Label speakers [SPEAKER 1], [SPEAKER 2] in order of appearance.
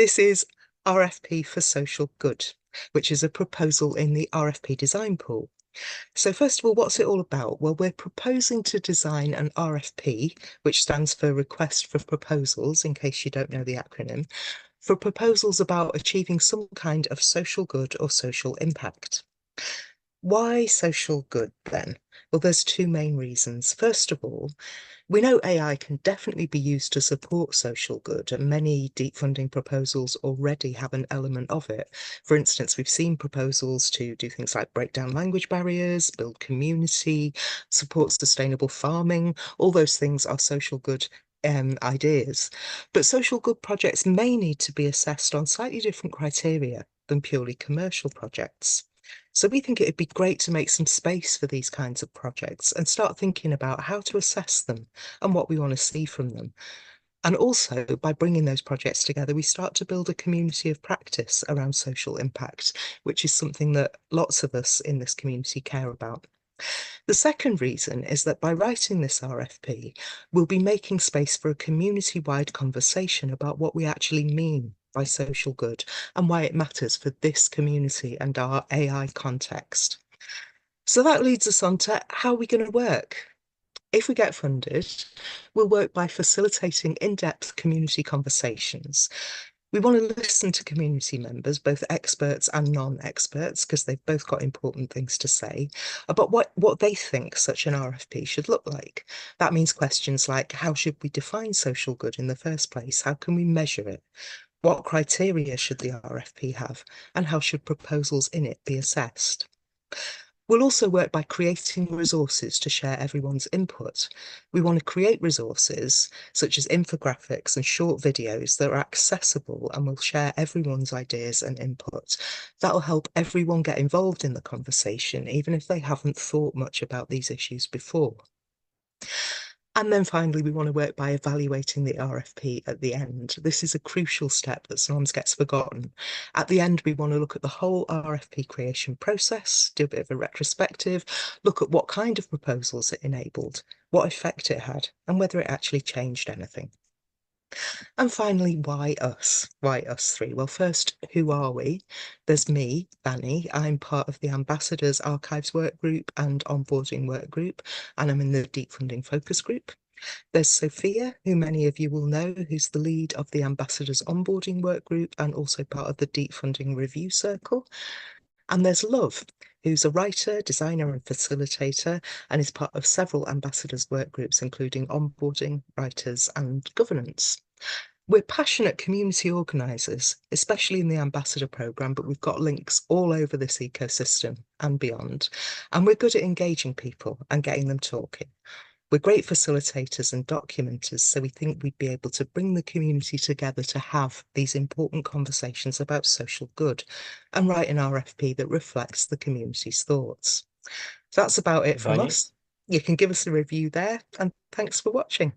[SPEAKER 1] This is RFP for social good, which is a proposal in the RFP design pool. So first of all, what's it all about? Well, we're proposing to design an RFP, which stands for Request for Proposals, in case you don't know the acronym, for proposals about achieving some kind of social good or social impact. Why social good then? Well, there's two main reasons. First of all, we know AI can definitely be used to support social good, and many deep funding proposals already have an element of it. For instance, we've seen proposals to do things like break down language barriers, build community, support sustainable farming. All those things are social good ideas. But social good projects may need to be assessed on slightly different criteria than purely commercial projects. So we think it'd be great to make some space for these kinds of projects and start thinking about how to assess them and what we want to see from them. And also, by bringing those projects together, we start to build a community of practice around social impact, which is something that lots of us in this community care about. The second reason is that by writing this RFP, we'll be making space for a community-wide conversation about what we actually mean by social good and why it matters for this community and our AI context. So that leads us on to how we're going to work. If we get funded, we'll work by facilitating in-depth community conversations. We want to listen to community members, both experts and non-experts, because they've both got important things to say about what they think such an RFP should look like. That means questions like, how should we define social good in the first place? How can we measure it? What criteria should the RFP have? And how should proposals in it be assessed? We'll also work by creating resources to share everyone's input. We want to create resources such as infographics and short videos that are accessible and will share everyone's ideas and input. That'll help everyone get involved in the conversation, even if they haven't thought much about these issues before. And then finally, we want to work by evaluating the RFP at the end. This is a crucial step that sometimes gets forgotten. At the end, we want to look at the whole RFP creation process, do a bit of a retrospective, look at what kind of proposals it enabled, what effect it had, and whether it actually changed anything. And finally, why us? Why us three? Well, first, who are we? There's me, Vanny. I'm part of the Ambassadors Archives Work Group and Onboarding Work Group, and I'm in the Deep Funding Focus Group. There's Sophia, who many of you will know, who's the lead of the Ambassadors Onboarding Work Group and also part of the Deep Funding Review Circle. And there's Love, who's a writer, designer and facilitator, and is part of several ambassadors work groups, including onboarding, writers and governance. We're passionate community organisers, especially in the ambassador programme, but we've got links all over this ecosystem and beyond. And we're good at engaging people and getting them talking. We're great facilitators and documenters, so we think we'd be able to bring the community together to have these important conversations about social good and write an RFP that reflects the community's thoughts. That's about it from
[SPEAKER 2] Vanya,
[SPEAKER 1] us. You can give us a review there, and thanks for watching.